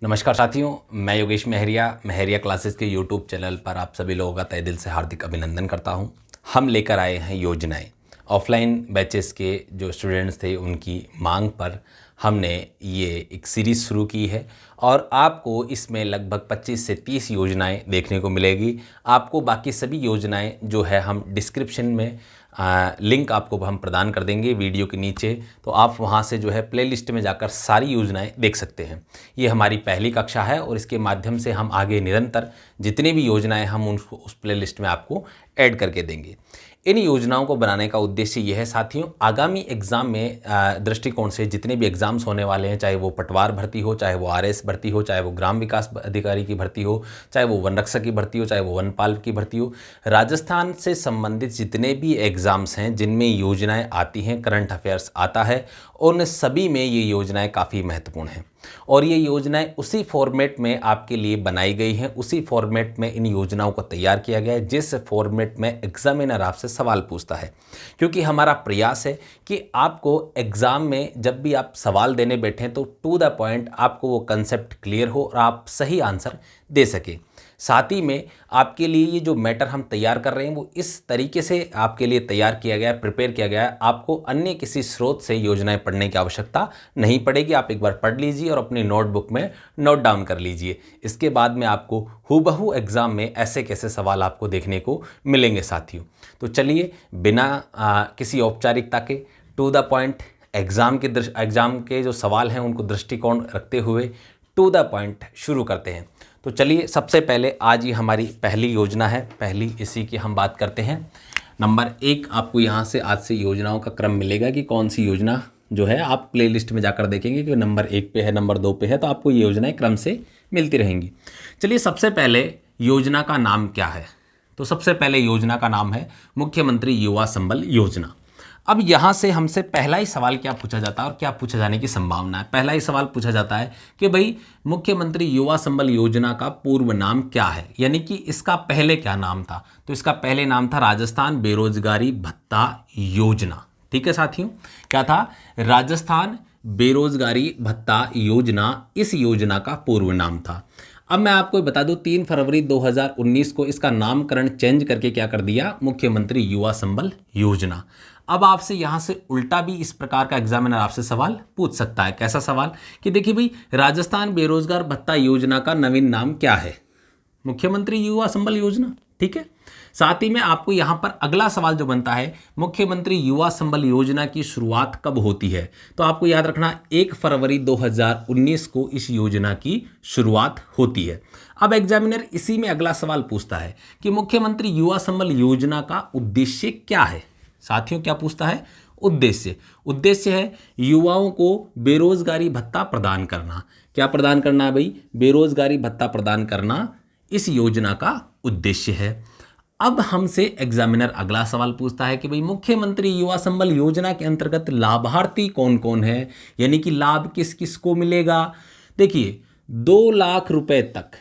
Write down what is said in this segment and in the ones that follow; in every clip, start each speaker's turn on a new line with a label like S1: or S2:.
S1: नमस्कार साथियों, मैं योगेश महरिया क्लासेस के यूट्यूब चैनल पर आप सभी लोगों का तहे दिल से हार्दिक अभिनंदन करता हूं। हम लेकर आए हैं योजनाएं। ऑफलाइन बैचेस के जो स्टूडेंट्स थे उनकी मांग पर हमने ये एक सीरीज़ शुरू की है और आपको इसमें लगभग 25 से 30 योजनाएं देखने को मिलेगी। आपको बाकी सभी योजनाएं जो है हम डिस्क्रिप्शन में लिंक आपको हम प्रदान कर देंगे वीडियो के नीचे, तो आप वहां से जो है प्लेलिस्ट में जाकर सारी योजनाएं देख सकते हैं। ये हमारी पहली कक्षा है और इसके माध्यम से हम आगे निरंतर जितनी भी योजनाएं हम उनको उस प्लेलिस्ट में आपको ऐड करके देंगे। इन योजनाओं को बनाने का उद्देश्य यह है साथियों, आगामी एग्ज़ाम में दृष्टिकोण से जितने भी एग्ज़ाम्स होने वाले हैं, चाहे वो पटवार भर्ती हो, चाहे वो आरएस भर्ती हो, चाहे वो ग्राम विकास अधिकारी की भर्ती हो, चाहे वो वन रक्षक की भर्ती हो, चाहे वो वनपाल की भर्ती हो, राजस्थान से संबंधित जितने भी एग्ज़ाम्स हैं जिनमें योजनाएं आती हैं, करंट अफेयर्स आता है, उन सभी में ये योजनाएं काफ़ी महत्वपूर्ण हैं और ये योजनाएं उसी फॉर्मेट में आपके लिए बनाई गई हैं, उसी फॉर्मेट में इन योजनाओं को तैयार किया गया है जिस फॉर्मेट में एग्जामिनर आपसे सवाल पूछता है। क्योंकि हमारा प्रयास है कि आपको एग्ज़ाम में जब भी आप सवाल देने बैठें तो टू द पॉइंट आपको वो कंसेप्ट क्लियर हो और आप सही आंसर दे सकें। साथ ही में आपके लिए ये जो मैटर हम तैयार कर रहे हैं वो इस तरीके से आपके लिए तैयार किया गया है, प्रिपेयर किया गया है, आपको अन्य किसी स्रोत से योजनाएं पढ़ने की आवश्यकता नहीं पड़ेगी। आप एक बार पढ़ लीजिए और अपनी नोटबुक में नोट डाउन कर लीजिए। इसके बाद में आपको हूबहू एग्ज़ाम में ऐसे कैसे सवाल आपको देखने को मिलेंगे साथियों। तो चलिए बिना किसी औपचारिकता के टू द पॉइंट एग्ज़ाम के जो सवाल हैं उनको दृष्टिकोण रखते हुए टू द पॉइंट शुरू करते हैं। तो चलिए सबसे पहले आज ये हमारी पहली योजना है, पहली इसी की हम बात करते हैं। नंबर 1 आपको यहाँ से आज से योजनाओं का क्रम मिलेगा कि कौन सी योजना जो है आप प्लेलिस्ट में जाकर देखेंगे कि नंबर 1 पे है, नंबर 2 पे है, तो आपको ये योजनाएं क्रम से मिलती रहेंगी। चलिए सबसे पहले योजना का नाम क्या है, तो सबसे पहले योजना का नाम है मुख्यमंत्री युवा संबल योजना। अब यहाँ से हमसे पहला ही सवाल क्या पूछा जाता है और क्या पूछा जाने की संभावना है। पहला ही सवाल पूछा जाता है कि भाई मुख्यमंत्री युवा संबल योजना का पूर्व नाम क्या है, यानी कि इसका पहले क्या नाम था। तो इसका पहले नाम था राजस्थान बेरोजगारी भत्ता योजना। ठीक है साथियों, क्या था? राजस्थान बेरोजगारी भत्ता योजना इस योजना का पूर्व नाम था। अब मैं आपको बता दूं 3 फरवरी 2019 को इसका नामकरण चेंज करके क्या कर दिया, मुख्यमंत्री युवा संबल योजना। अब आपसे यहां से उल्टा भी इस प्रकार का एग्जामिनर आपसे सवाल पूछ सकता है। कैसा सवाल कि देखिए भाई राजस्थान बेरोजगार भत्ता योजना का नवीन नाम क्या है, मुख्यमंत्री युवा संबल योजना। ठीक है, साथ ही में आपको यहां पर अगला सवाल जो बनता है, मुख्यमंत्री युवा संबल योजना की शुरुआत कब होती है। तो आपको याद रखना 1 फरवरी 2019 को इस योजना की शुरुआत होती है। अब एग्जामिनर इसी में अगला सवाल पूछता है कि मुख्यमंत्री युवा संबल योजना का उद्देश्य क्या है। साथियों क्या पूछता है? उद्देश्य है युवाओं को बेरोजगारी भत्ता प्रदान करना। क्या प्रदान करना है भाई? बेरोजगारी भत्ता प्रदान करना इस योजना का उद्देश्य है। अब हमसे एग्जामिनर अगला सवाल पूछता है कि भाई मुख्यमंत्री युवा संबल योजना के अंतर्गत लाभार्थी कौन कौन है, यानी कि लाभ किस किस को मिलेगा। देखिए 2 लाख रुपए तक,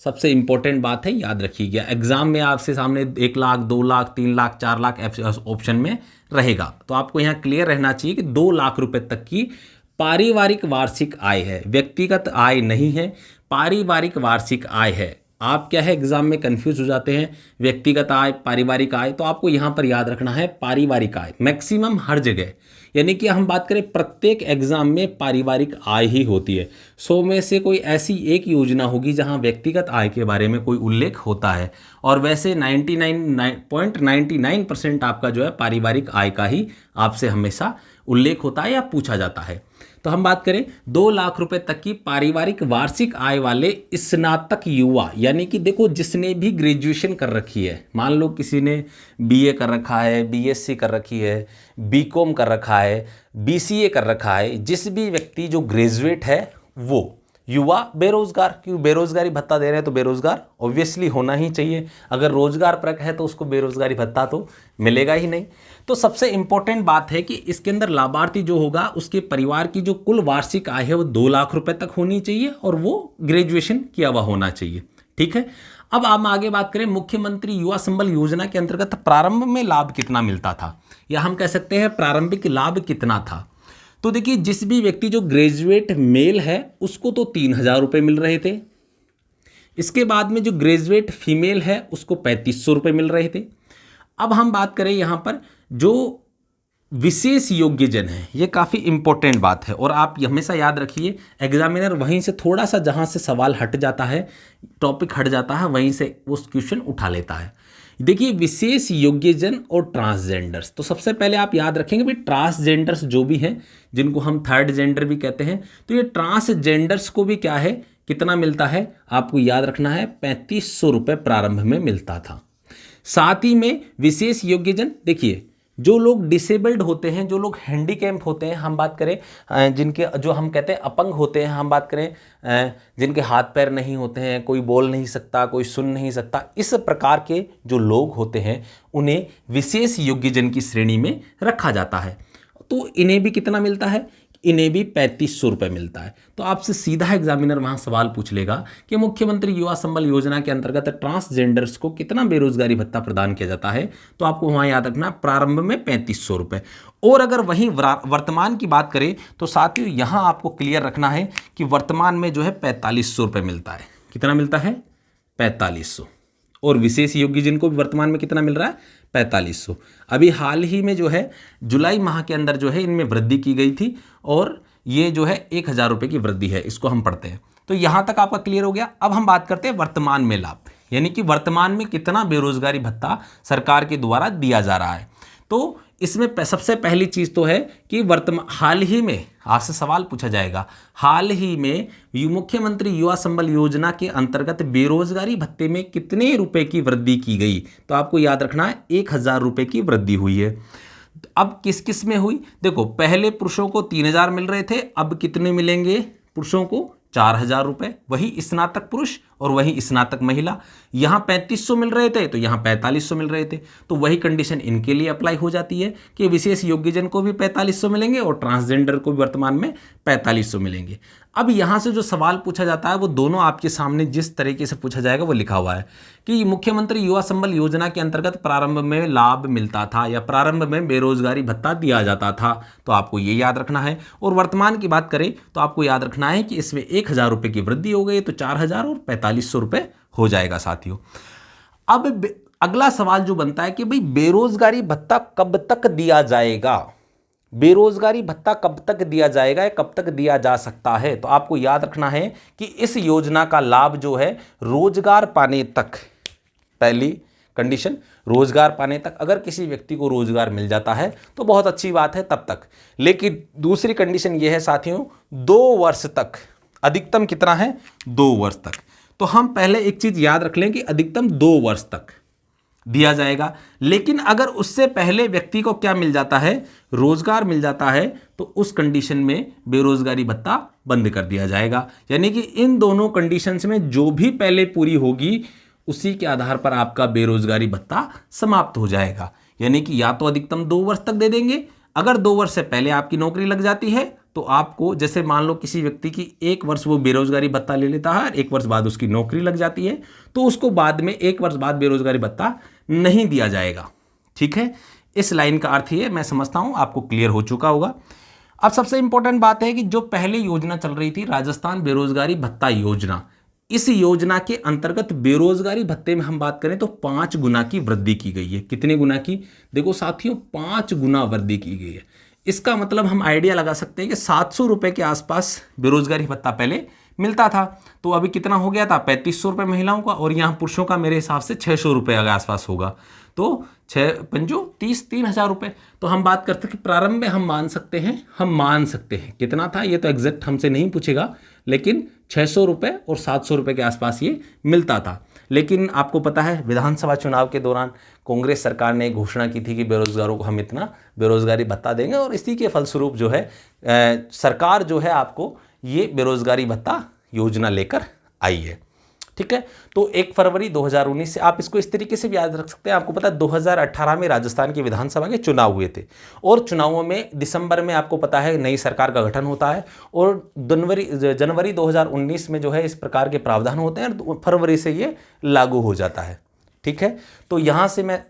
S1: सबसे इंपॉर्टेंट बात है, याद रखिएगा। एग्जाम में आपसे सामने 1 लाख, 2 लाख, 3 लाख, 4 लाख ऑप्शन में रहेगा, तो आपको यहाँ क्लियर रहना चाहिए कि 2 लाख रुपए तक की पारिवारिक वार्षिक आय है, व्यक्तिगत आय नहीं है, पारिवारिक वार्षिक आय है। आप क्या है एग्जाम में कंफ्यूज हो जाते हैं, व्यक्तिगत आय, पारिवारिक आय, तो आपको यहाँ पर याद रखना है पारिवारिक आय मैक्सिमम हर जगह, यानी कि हम बात करें प्रत्येक एग्जाम में पारिवारिक आय ही होती है। 100 में से कोई ऐसी एक योजना होगी जहां व्यक्तिगत आय के बारे में कोई उल्लेख होता है, और वैसे 99.99% आपका जो है पारिवारिक आय का ही आपसे हमेशा उल्लेख होता है या पूछा जाता है। तो हम बात करें 2 लाख रुपए तक की पारिवारिक वार्षिक आय वाले स्नातक युवा, यानी कि देखो जिसने भी ग्रेजुएशन कर रखी है, मान लो किसी ने बीए कर रखा है, बीएससी कर रखी है, बीकॉम कर रखा है, बीसीए कर रखा है, जिस भी व्यक्ति जो ग्रेजुएट है वो युवा बेरोजगार, क्यों बेरोजगारी भत्ता दे रहे हैं तो बेरोजगार ऑब्वियसली होना ही चाहिए। अगर रोजगार परक है तो उसको बेरोजगारी भत्ता तो मिलेगा ही नहीं। तो सबसे इंपॉर्टेंट बात है कि इसके अंदर लाभार्थी जो होगा उसके परिवार की जो कुल वार्षिक आय है वो 2 लाख रुपए तक होनी चाहिए और वो ग्रेजुएशन किया हुआ होना चाहिए। ठीक है, अब हम आगे बात करें मुख्यमंत्री युवा संबल योजना के अंतर्गत प्रारंभ में लाभ कितना मिलता था, या हम कह सकते हैं प्रारंभिक लाभ कितना था। तो देखिए जिस भी व्यक्ति जो ग्रेजुएट मेल है उसको तो 3,000 रुपये मिल रहे थे। इसके बाद में जो ग्रेजुएट फीमेल है उसको 3,500 रुपये मिल रहे थे। अब हम बात करें यहाँ पर जो विशेष योग्यजन है, ये काफ़ी इंपॉर्टेंट बात है और आप हमेशा याद रखिए एग्जामिनर वहीं से थोड़ा सा जहाँ से सवाल हट जाता है, टॉपिक हट जाता है, वहीं से उस क्वेश्चन उठा लेता है। देखिए विशेष योग्यजन और ट्रांसजेंडर्स, तो सबसे पहले आप याद रखेंगे भाई ट्रांसजेंडर्स जो भी हैं जिनको हम थर्ड जेंडर भी कहते हैं, तो ये ट्रांसजेंडर्स को भी क्या है कितना मिलता है आपको याद रखना है 3,500 रुपये प्रारंभ में मिलता था। साथ ही में विशेष योग्यजन, देखिए जो लोग डिसेबल्ड होते हैं, जो लोग हैंडीकैप होते हैं, हम बात करें जिनके जो हम कहते हैं अपंग होते हैं, हम बात करें जिनके हाथ पैर नहीं होते हैं, कोई बोल नहीं सकता, कोई सुन नहीं सकता, इस प्रकार के जो लोग होते हैं उन्हें विशेष योग्यजन की श्रेणी में रखा जाता है। तो इन्हें भी कितना मिलता है, इन्हें भी 3,500 रुपये मिलता है। तो आपसे सीधा एग्जामिनर वहाँ सवाल पूछ लेगा कि मुख्यमंत्री युवा संबल योजना के अंतर्गत ट्रांसजेंडर्स को कितना बेरोजगारी भत्ता प्रदान किया जाता है, तो आपको वहाँ याद रखना प्रारंभ में 3,500 रुपये। और अगर वहीं वर्तमान की बात करें तो साथियों यहाँ आपको क्लियर रखना है कि वर्तमान में जो है 4,500 रुपये मिलता है। कितना मिलता है 4,500। और विशेष योग्यजन को भी वर्तमान में कितना मिल रहा है 4,500। अभी हाल ही में जो है जुलाई माह के अंदर जो है इनमें वृद्धि की गई थी और ये जो है 1,000 रुपये की वृद्धि है, इसको हम पढ़ते हैं। तो यहाँ तक आपका क्लियर हो गया। अब हम बात करते हैं वर्तमान में लाभ, यानी कि वर्तमान में कितना बेरोजगारी भत्ता सरकार के द्वारा दिया जा रहा है। तो इसमें सबसे पहली चीज़ तो है कि हाल ही में आपसे सवाल पूछा जाएगा, हाल ही में मुख्यमंत्री युवा संबल योजना के अंतर्गत बेरोजगारी भत्ते में कितने रुपए की वृद्धि की गई, तो आपको याद रखना है 1,000 रुपये की वृद्धि हुई है। अब किस किस में हुई, देखो पहले पुरुषों को 3,000 मिल रहे थे, अब कितने मिलेंगे पुरुषों को 4,000 रुपये, वही स्नातक पुरुष और वही स्नातक महिला। यहाँ 3,500 मिल रहे थे तो यहाँ 4,500 मिल रहे थे, तो वही कंडीशन इनके लिए अप्लाई हो जाती है कि विशेष योग्यजन को भी 4,500 मिलेंगे और ट्रांसजेंडर को भी वर्तमान में 4,500 मिलेंगे। अब यहाँ से जो सवाल पूछा जाता है वो दोनों आपके सामने जिस तरीके से पूछा जाएगा वो लिखा हुआ है कि मुख्यमंत्री युवा संबल योजना के अंतर्गत प्रारंभ में लाभ मिलता था या प्रारंभ में बेरोजगारी भत्ता दिया जाता था, तो आपको ये याद रखना है। और वर्तमान की बात करें तो आपको याद रखना है कि इसमें 1,000 रुपये की वृद्धि हो गई तो 4,000 और 4,500 रुपये हो जाएगा साथियों। अब अगला सवाल जो बनता है कि भाई बेरोजगारी भत्ता कब तक दिया जाएगा, बेरोजगारी भत्ता कब तक दिया जाएगा या कब तक दिया जा सकता है, तो आपको याद रखना है कि इस योजना का लाभ जो है रोजगार पाने तक, पहली कंडीशन रोजगार पाने तक, अगर किसी व्यक्ति को रोजगार मिल जाता है तो बहुत अच्छी बात है तब तक, लेकिन दूसरी कंडीशन यह है साथियों 2 वर्ष तक, अधिकतम कितना है 2 वर्ष तक। तो हम पहले एक चीज याद रख लें कि अधिकतम 2 वर्ष तक दिया जाएगा, लेकिन अगर उससे पहले व्यक्ति को क्या मिल जाता है रोजगार मिल जाता है तो उस कंडीशन में बेरोजगारी भत्ता बंद कर दिया जाएगा। यानी कि इन दोनों कंडीशंस में जो भी पहले पूरी होगी उसी के आधार पर आपका बेरोजगारी भत्ता समाप्त हो जाएगा। यानी कि या तो अधिकतम 2 वर्ष तक दे देंगे, अगर 2 वर्ष से पहले आपकी नौकरी लग जाती है तो आपको, जैसे मान लो किसी व्यक्ति की 1 वर्ष वो बेरोजगारी भत्ता ले लेता है, 1 वर्ष बाद उसकी नौकरी लग जाती है तो उसको बाद में 1 वर्ष बाद बेरोजगारी भत्ता नहीं दिया जाएगा। ठीक है, इस लाइन का अर्थ ये मैं समझता हूं आपको क्लियर हो चुका होगा। अब सबसे इंपॉर्टेंट बात है कि जो पहले योजना चल रही थी राजस्थान बेरोजगारी भत्ता योजना, इस योजना के अंतर्गत बेरोजगारी भत्ते में हम बात करें तो 5 गुना की वृद्धि की गई है। कितने गुना की, देखो साथियों 5 गुना वृद्धि की गई है। इसका मतलब हम आइडिया लगा सकते हैं कि 700 रुपये के आसपास बेरोजगारी भत्ता पहले मिलता था, तो अभी कितना हो गया था 3,500 रुपये महिलाओं का, और यहाँ पुरुषों का मेरे हिसाब से 600 रुपये के आसपास होगा, तो 6 पंजो 30, 3,000 रुपये। तो हम बात करते हैं कि प्रारंभ में हम मान सकते हैं कितना था, ये तो एग्जैक्ट हमसे नहीं पूछेगा, लेकिन 600 रुपये और 700 रुपये के आसपास ये मिलता था। लेकिन आपको पता है विधानसभा चुनाव के दौरान कांग्रेस सरकार ने घोषणा की थी कि बेरोजगारों को हम इतना बेरोजगारी भत्ता देंगे, और इसी के फलस्वरूप जो है सरकार जो है आपको ये बेरोजगारी भत्ता योजना लेकर आई है। ठीक है, तो 1 फरवरी 2019 से आप इसको इस तरीके से भी याद रख सकते हैं। आपको पता है 2018 में राजस्थान के विधानसभा के चुनाव हुए थे, और चुनावों में दिसंबर में आपको पता है नई सरकार का गठन होता है, और जनवरी 2019 में जो है इस प्रकार के प्रावधान होते हैं, और फरवरी से ये लागू हो जाता है। ठीक है, तो यहाँ से मैं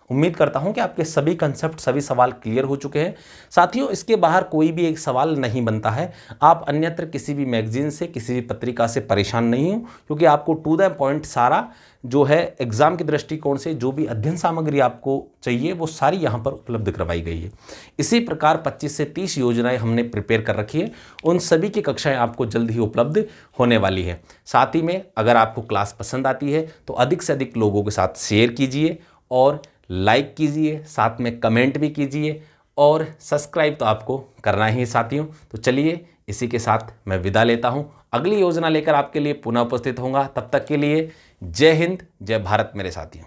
S1: उम्मीद करता हूं कि आपके सभी कंसेप्ट, सभी सवाल क्लियर हो चुके हैं। साथियों, इसके बाहर कोई भी एक सवाल नहीं बनता है। आप अन्यत्र किसी भी मैगजीन से, किसी भी पत्रिका से परेशान नहीं हो, क्योंकि आपको टू द पॉइंट सारा जो है एग्जाम के दृष्टिकोण से जो भी अध्ययन सामग्री आपको चाहिए वो सारी यहाँ पर उपलब्ध करवाई गई है। इसी प्रकार 25 से 30 योजनाएं हमने प्रिपेयर कर रखी है। उन सभी की कक्षाएं आपको जल्द ही उपलब्ध होने वाली है। साथ ही में अगर आपको क्लास पसंद आती है तो अधिक से अधिक लोगों के साथ शेयर कीजिए और लाइक कीजिए, साथ में कमेंट भी कीजिए और सब्सक्राइब तो आपको करना ही है साथियों। तो चलिए, इसी के साथ मैं विदा लेता हूं। अगली योजना लेकर आपके लिए पुनः उपस्थित होऊंगा। तब तक के लिए जय हिंद, जय भारत मेरे साथियों।